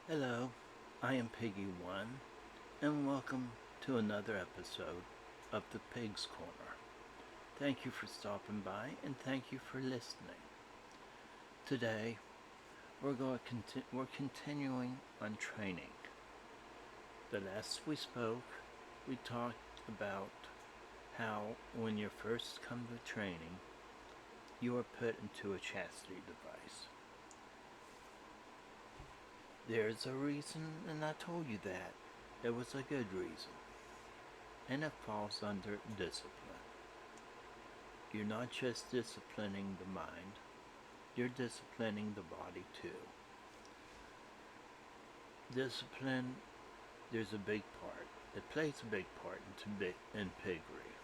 Hello, I am Piggy1, and welcome to another episode of the Pig's Corner. Thank you for stopping by, and thank you for listening. Today, we're continuing on training. The last we spoke, we talked about how when you first come to training, you are put into a chastity device. There's a reason, and I told you that. It was a good reason. And it falls under discipline. You're not just disciplining the mind, you're disciplining the body too. Discipline, there's a big part. It plays a big part in piggery.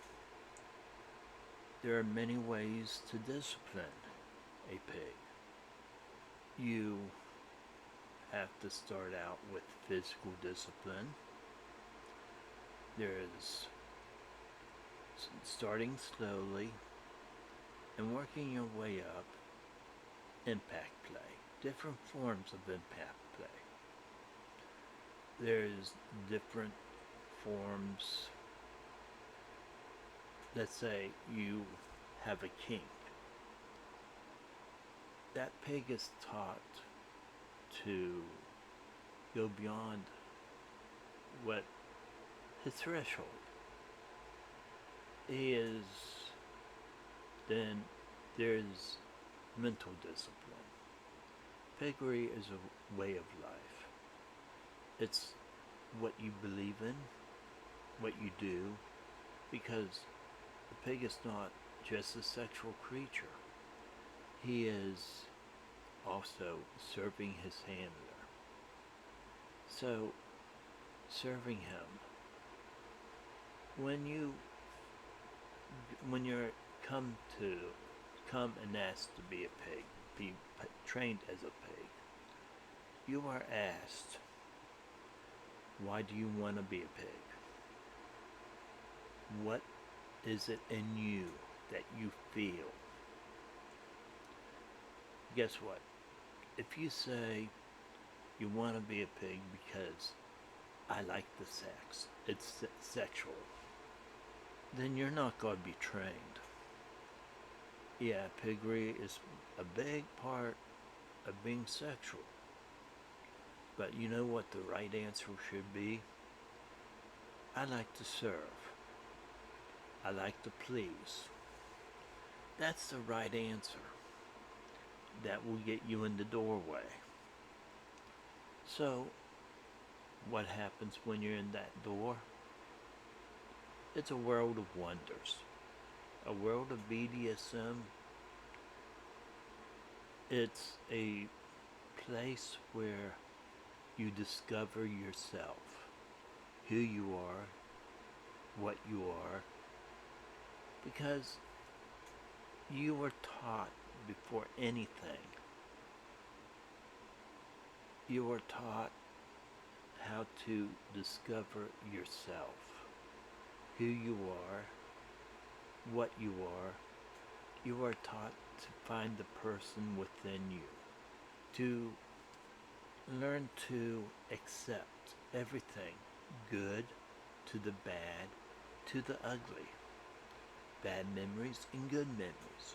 There are many ways to discipline a pig. You have to start out with physical discipline. There's starting slowly and working your way up. Impact play. Different forms of impact play. There's different forms. Let's say you have a kink. That pig is taught to go beyond what his threshold is. Then there's mental discipline. Piggery is a way of life. It's what you believe in, what you do, because the pig is not just a sexual creature. He is also serving his handler. So, serving him, when you're come and asked to be a pig, be trained as a pig, you are asked, why do you want to be a pig? What is it in you that you feel? Guess what? If you say you want to be a pig because I like the sex, it's sexual, then you're not going to be trained. Yeah, piggery is a big part of being sexual. But you know what the right answer should be? I like to serve. I like to please. That's the right answer. That will get you in the doorway. So, what happens when you're in that door? It's a world of wonders. A world of BDSM. It's a place where you discover yourself, who you are, what you are, because you were taught before anything. You were taught how to discover yourself, who you are, what you are. You are taught to find the person within you, to learn to accept everything, good to the bad to the ugly, bad memories and good memories.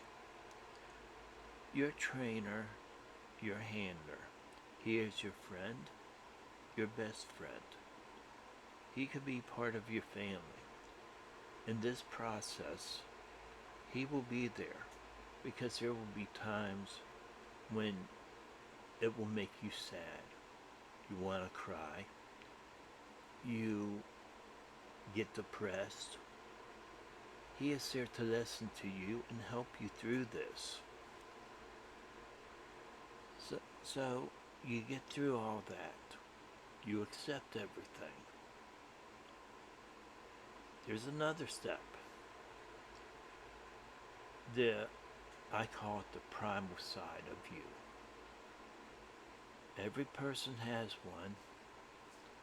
Your trainer, your handler, he is your friend, your best friend. He could be part of your family. In this process, he will be there because there will be times when it will make you sad. You want to cry. You get depressed. He is there to listen to you and help you through this. So you get through all that. You accept everything. There's another step. I call it the primal side of you. Every person has one,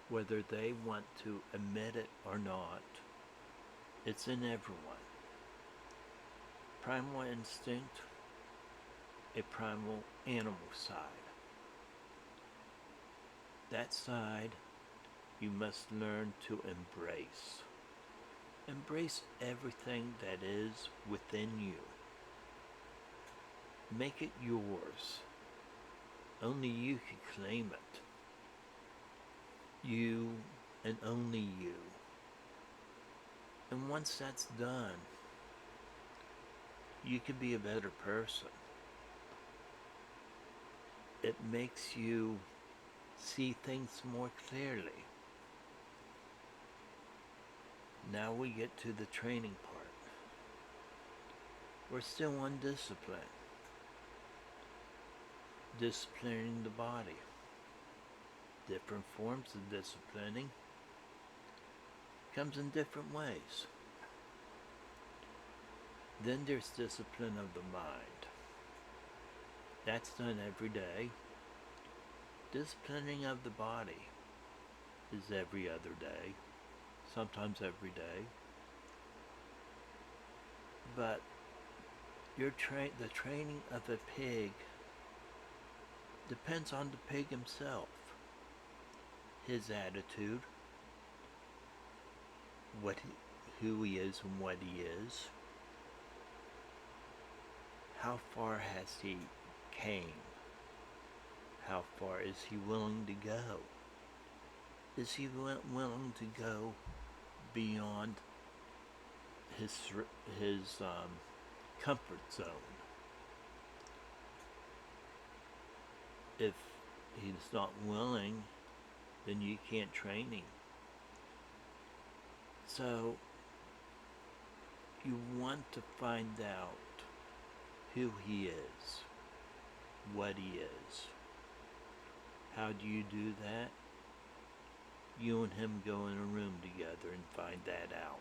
whether they want to admit it or not. It's in everyone. Primal instinct, a primal animal side. That side you must learn to embrace. Embrace everything that is within you. Make it yours. Only you can claim it. You and only you. And once that's done, you can be a better person. It makes you see things more clearly. Now we get to the training part. We're still on discipline. Disciplining the body. Different forms of disciplining comes in different ways. Then there's discipline of the mind. That's done every day. Disciplining of the body is every other day, sometimes every day. But the training of a pig depends on the pig himself, his attitude, who he is and what he is. How far has he came? How far is he willing to go? Is he willing to go beyond his comfort zone? If he's not willing, then you can't train him. So you want to find out who he is, what he is. How do you do that? You and him go in a room together and find that out.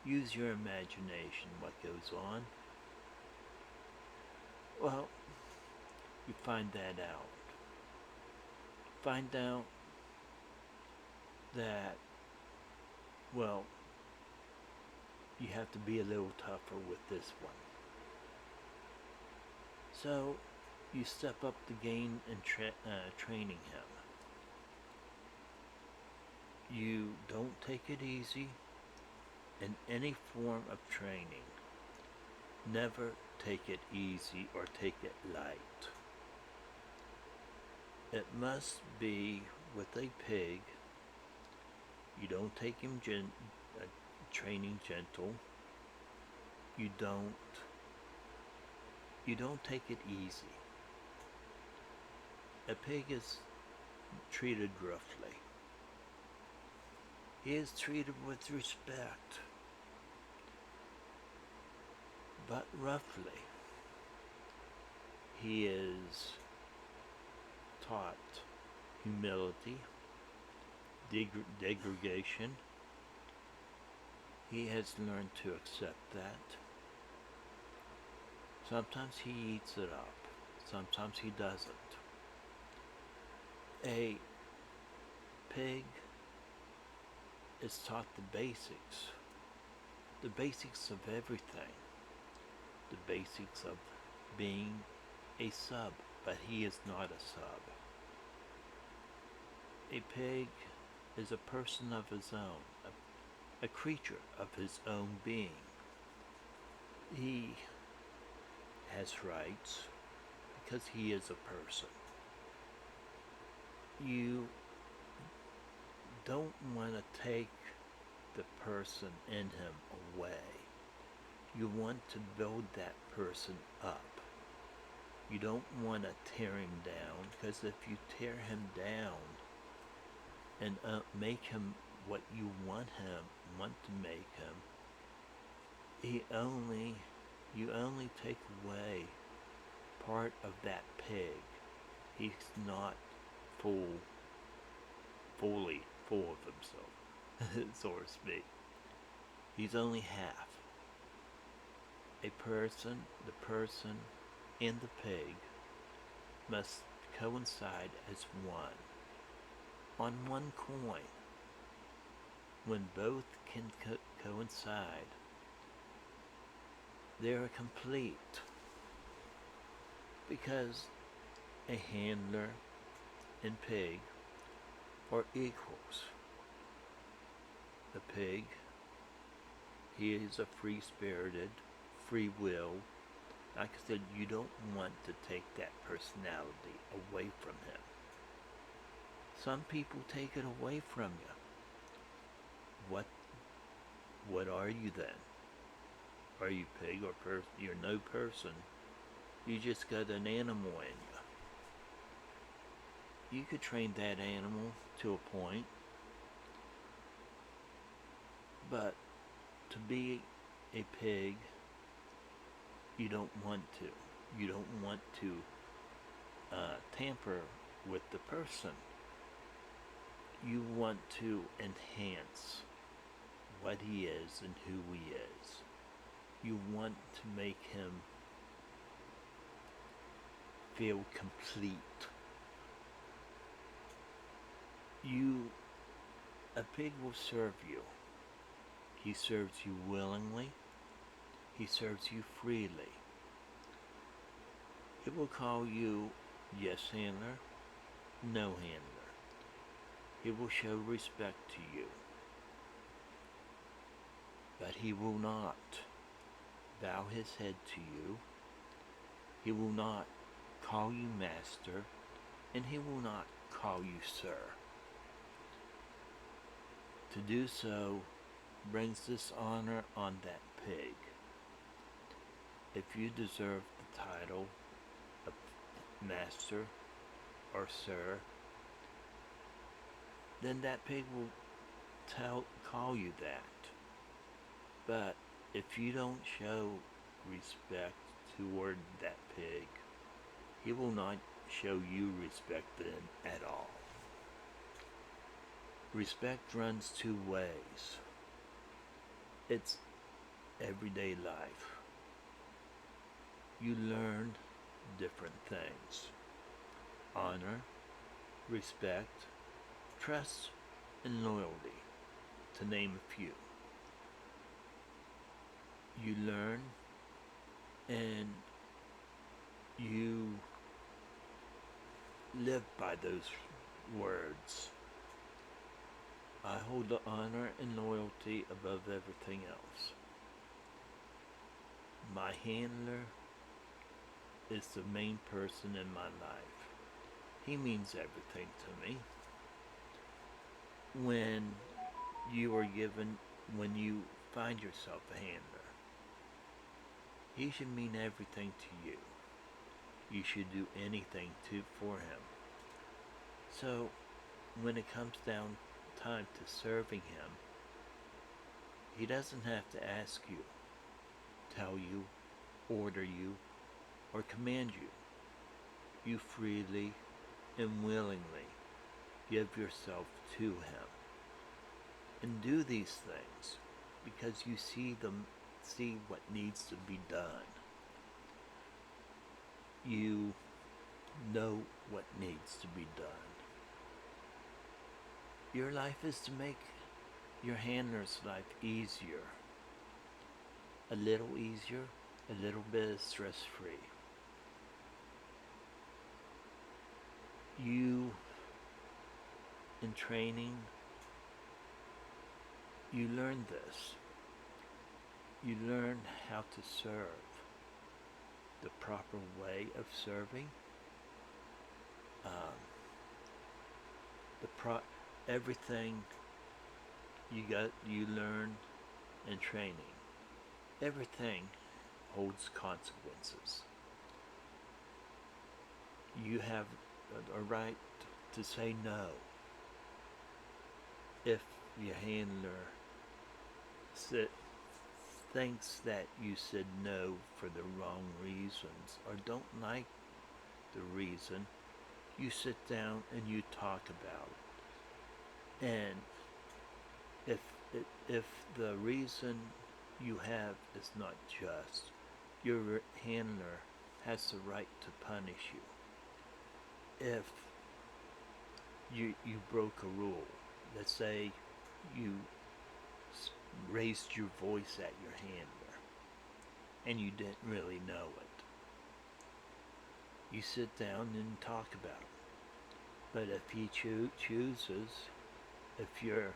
Use your imagination, what goes on. Well, you find that out. Find out that, well, you have to be a little tougher with this one. So, you step up the game in training him. You don't take it easy in any form of training. Never take it easy or take it light. It must be with a pig. You don't take him training gentle. You don't take it easy. A pig is treated roughly. He is treated with respect, but roughly. He is taught humility, degradation. He has learned to accept that. Sometimes he eats it up, sometimes he doesn't. A pig is taught the basics of everything, the basics of being a sub, but he is not a sub. A pig is a person of his own, a creature of his own being. He has rights because he is a person. You don't want to take the person in him away. You want to build that person up. You don't want to tear him down, because if you tear him down and make him what you want to make him, you only take away part of that pig. He's not fully full of himself, so to speak. He's only half. The person and the pig must coincide as one, on one coin. When both can coincide, they are complete. Because a handler and pig are equals. The pig, he is a free-spirited, free will. Like I said, you don't want to take that personality away from him. Some people take it away from you. What are you then? Are you pig or person? You're no person. You just got an animal in you. You could train that animal to a point, but to be a pig, you don't want to. You don't want to tamper with the person. You want to enhance what he is and who he is. You want to make him feel complete. A pig will serve you. He serves you willingly. He serves you freely. It will call you yes handler, no handler. He will show respect to you. But he will not bow his head to you. He will not call you master, and he will not call you sir. To do so brings dishonor on that pig. If you deserve the title of master or sir, then that pig will call you that. But if you don't show respect toward that pig, he will not show you respect then at all. Respect runs two ways. It's everyday life. You learn different things. Honor, respect, trust, and loyalty, to name a few. You learn and you live by those words. I hold the honor and loyalty above everything else. My handler is the main person in my life. He means everything to me. When you find yourself a handler, he should mean everything to you. You should do anything for him. So, when it comes down time to serving him, he doesn't have to ask you, tell you, order you, or command you. You freely and willingly give yourself to him. And do these things because you see what needs to be done. You know what needs to be done. Your life is to make your handler's life easier. A little easier, a little bit stress-free. You, in training, you learn this. You learn how to serve, the proper way of serving, everything you learn in training. Everything holds consequences. You have a right to say no if your handler thinks that you said no for the wrong reasons or don't like the reason. You sit down and you talk about it. And if the reason you have is not just, your handler has the right to punish you. If you broke a rule, let's say you raised your voice at your handler and you didn't really know it, you sit down and talk about it. But if he chooses, if your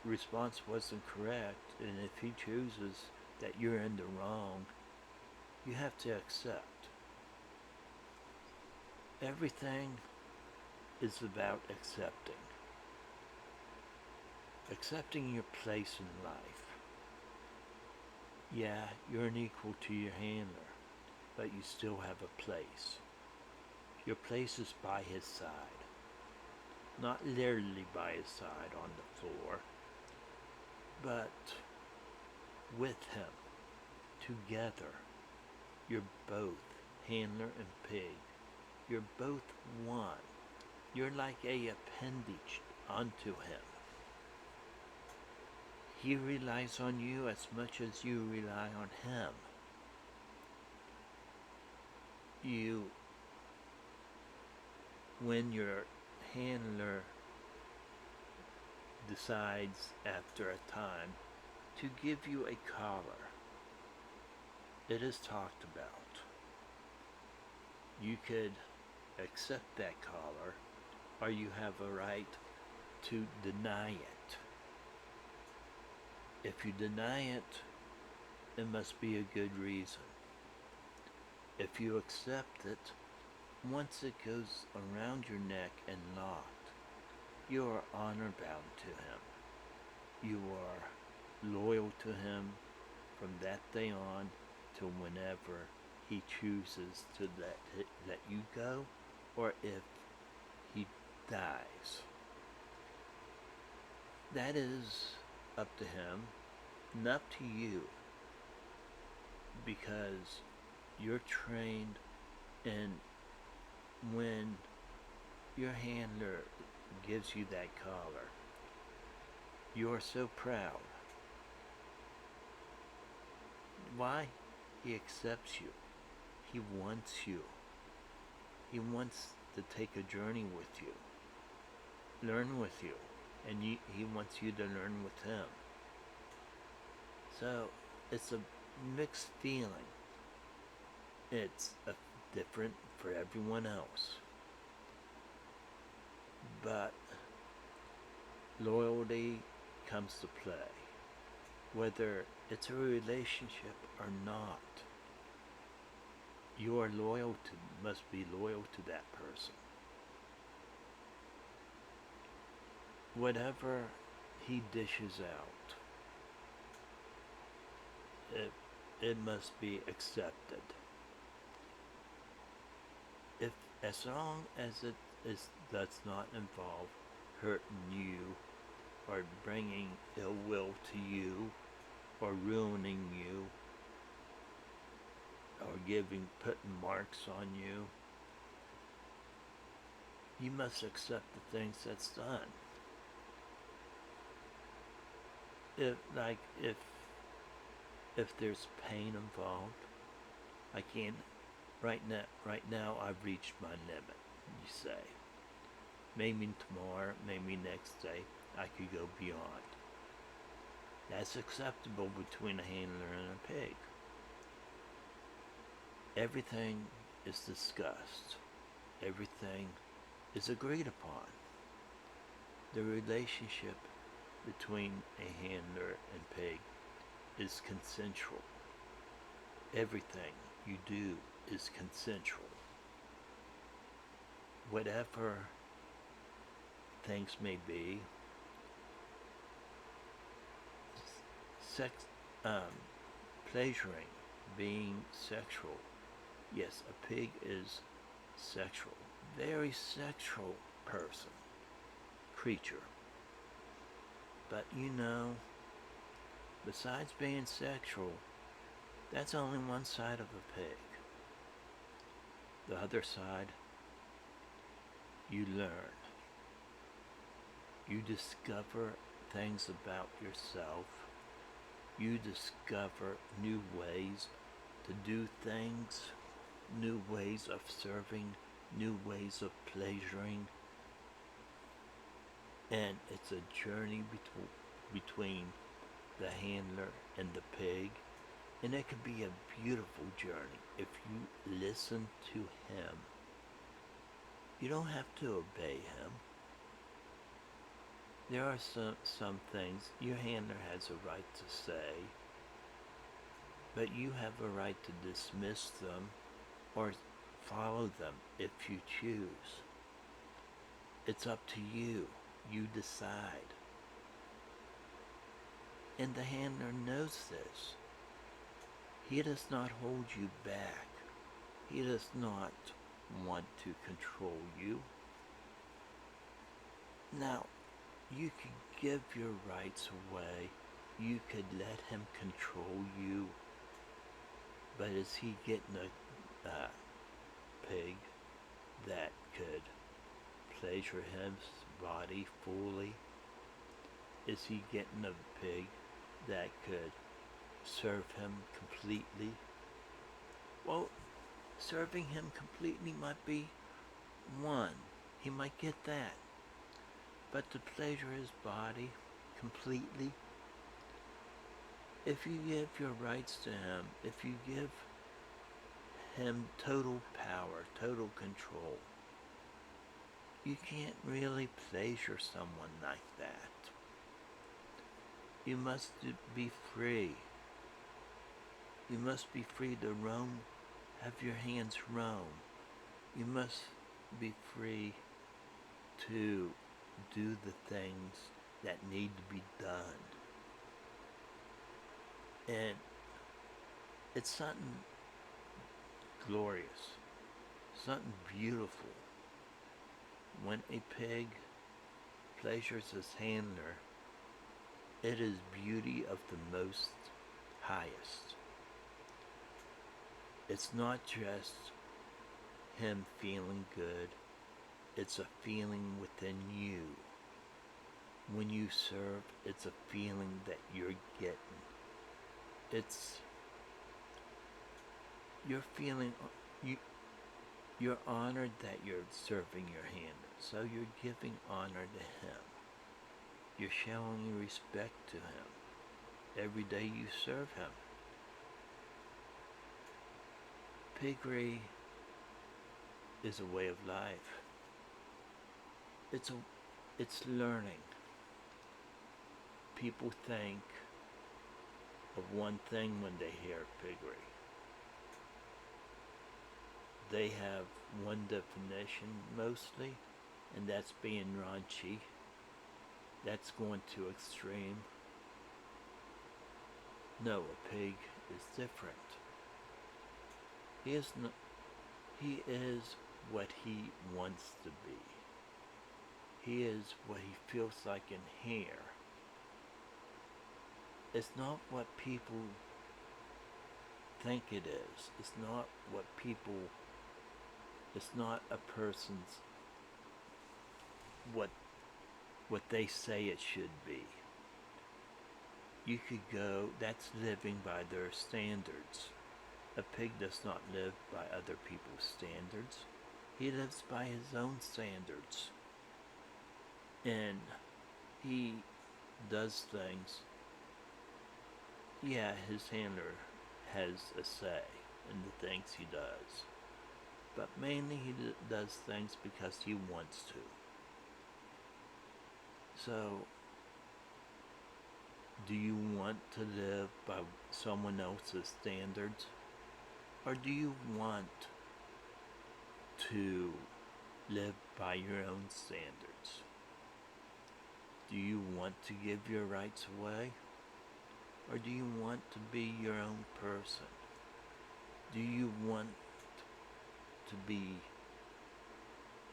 response wasn't correct, and if he chooses that you're in the wrong, you have to accept. Everything is about accepting. Accepting your place in life. Yeah, you're an equal to your handler, but you still have a place. Your place is by his side. Not literally by his side on the floor, but with him. Together. You're both handler and pig. You're both one. You're like a appendage onto him. He relies on you as much as you rely on him. When your handler decides after a time to give you a collar, it is talked about. You could accept that collar, or you have a right to deny it. If you deny it, it must be a good reason. If you accept it, once it goes around your neck and locked, you are honor bound to him. You are loyal to him from that day on till whenever he chooses to let you go, or if he dies. That is up to him and up to you, because you're trained, and when your handler gives you that collar, you are so proud. Why? He accepts you. He wants you. He wants to take a journey with you, learn with you, and he wants you to learn with him. So it's a mixed feeling. It's different for everyone else. But loyalty comes to play, whether it's a relationship or not. You are must be loyal to that person. Whatever he dishes out, it must be accepted. If, as long as does not involve hurting you, or bringing ill will to you, or ruining you, or putting marks on you, you must accept the things that's done. If there's pain involved, I can't. Right now, I've reached my limit. You say, maybe tomorrow, maybe next day, I could go beyond. That's acceptable between a handler and a pig. Everything is discussed. Everything is agreed upon. The relationship between a handler and pig is consensual. Everything you do is consensual. Whatever things may be, pleasuring, being sexual. Yes, a pig is sexual. Very sexual person, creature. But besides being sexual, that's only one side of a pig. The other side, you learn. You discover things about yourself. You discover new ways to do things, new ways of serving, new ways of pleasuring. And it's a journey between the handler and the pig. And it could be a beautiful journey if you listen to him. You don't have to obey him. There are some things your handler has a right to say, but you have a right to dismiss them or follow them if you choose. It's up to you. You decide. And the handler knows this. He does not hold you back. He does not want to control you. Now, you could give your rights away. You could let him control you. But is he getting a pig that could pleasure his body fully? Is he getting a pig that could serve him completely? Well, serving him completely might be one. He might get that. But to pleasure his body completely, if you give your rights to him, if you give him total power, total control, you can't really pleasure someone like that. You must be free. You must be free to roam, have your hands roam. You must be free to do the things that need to be done. And it's something glorious, something beautiful. When a pig pleasures his handler, it is beauty of the most highest. It's not just him feeling good, it's a feeling within you. When you serve, it's a feeling that you're getting. You're feeling, you're honored that you're serving your handler, so you're giving honor to him. You're showing respect to him every day you serve him. Piggery is a way of life. It's learning. People think of one thing when they hear piggery. They have one definition mostly, and that's being raunchy. That's going to extreme. No, a pig is different. He is what he wants to be. He is what he feels like in here. It's not what people think it is. It's not what people, it's not a person's, what they say it should be. You could go, that's living by their standards. A pig does not live by other people's standards. He lives by his own standards. And he does things. Yeah, his handler has a say in the things he does. But mainly he does things because he wants to. So, do you want to live by someone else's standards? Or do you want to live by your own standards? Do you want to give your rights away? Or do you want to be your own person? Do you want to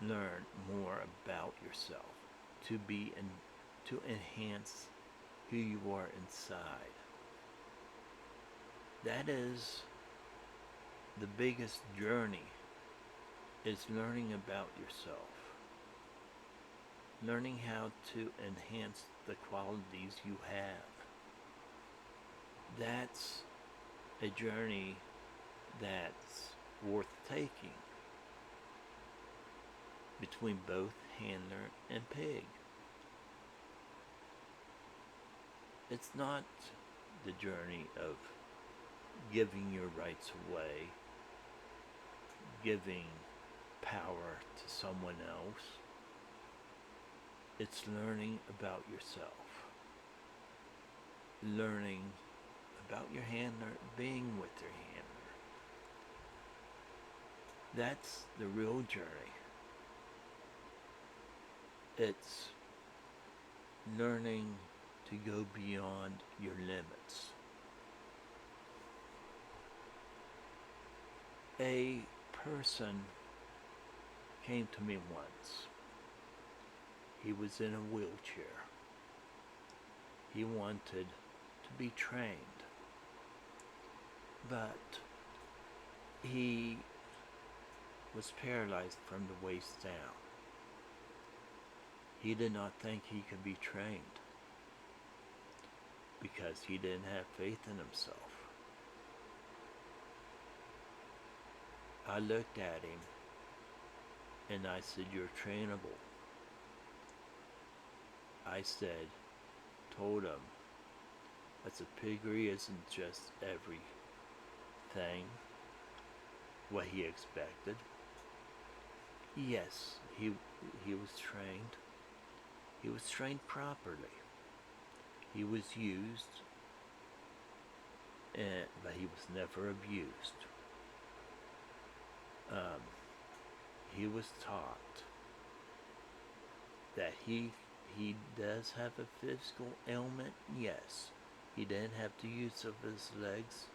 learn more about yourself, to enhance who you are inside? That is the biggest journey, is learning about yourself. Learning how to enhance the qualities you have. That's a journey that's worth taking between both handler and pig. It's not the journey of giving your rights away, giving power to someone else. It's learning about yourself. Learning about your handler, being with your handler. That's the real journey. It's learning to go beyond your limits. A person came to me once. He was in a wheelchair. He wanted to be trained, but he was paralyzed from the waist down. He did not think he could be trained because he didn't have faith in himself. I looked at him and I said, "You're trainable." I told him, I said, Piggery isn't just everything what he expected. Yes, he was trained. He was trained properly. He was used, but he was never abused. He was taught that he does have a physical ailment, yes. He didn't have the use of his legs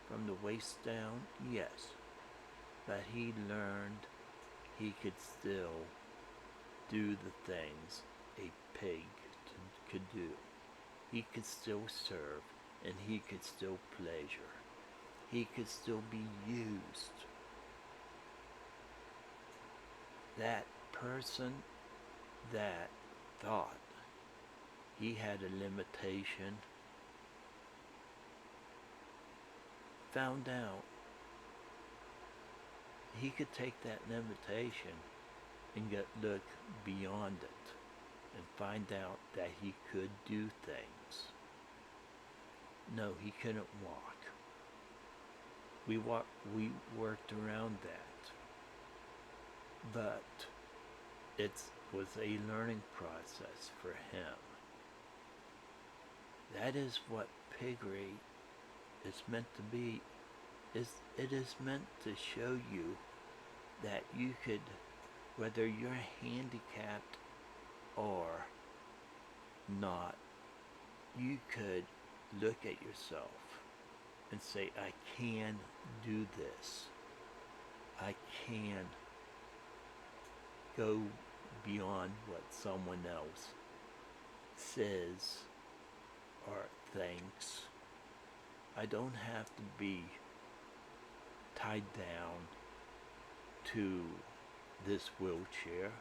from the waist down, yes. But he learned he could still do the things a pig could do. He could still serve, and he could still pleasure. He could still be used. That person that thought he had a limitation found out he could take that limitation and look beyond it and find out that he could do things. No, he couldn't walk. We worked around that, but it was a learning process for him. That is what Piggery is meant to be. It is meant to show you that you could, whether you're handicapped or not, you could look at yourself and say, I can do this. I can go beyond what someone else says or thinks. I don't have to be tied down to this wheelchair.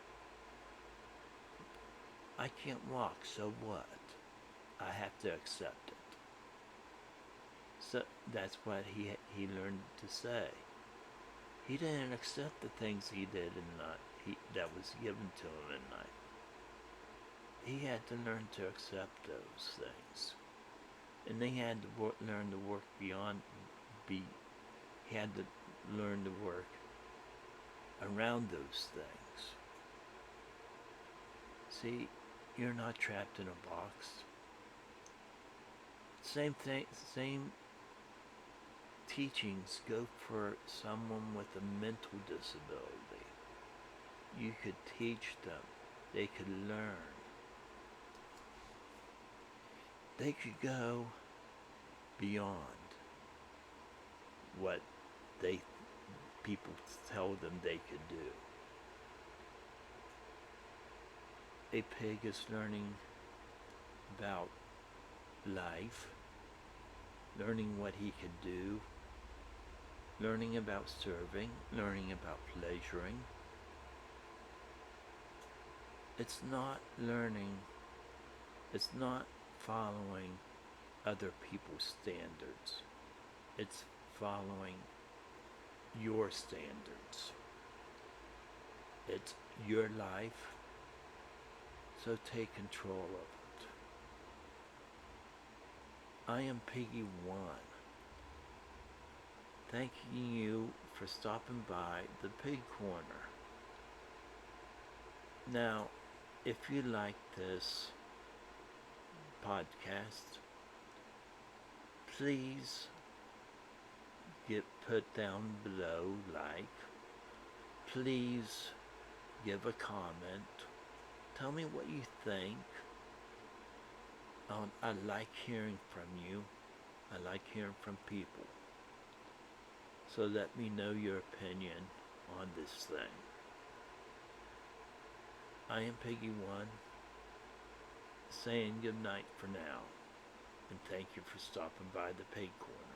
I can't walk, so what? I have to accept it. So that's what he learned to say. He didn't accept the things he did that was given to him in life. He had to learn to accept those things. And they had to learn to work beyond, he had to learn to work around those things. See, you're not trapped in a box. Same thing, same teachings go for someone with a mental disability. You could teach them. They could learn. They could go beyond what people tell them they could do. A pig is learning about life, learning what he could do, learning about serving, learning about pleasuring. It's not learning, it's not following other people's standards. It's following your standards. It's your life, so take control of it. I am Piggy1, thanking you for stopping by the Pig Corner. Now, if you like this podcast, please put down below like. Please give a comment. Tell me what you think. I like hearing from you. I like hearing from people. So let me know your opinion on this thing. I am Piggy1, saying good night for now. And thank you for stopping by the Pig Corner.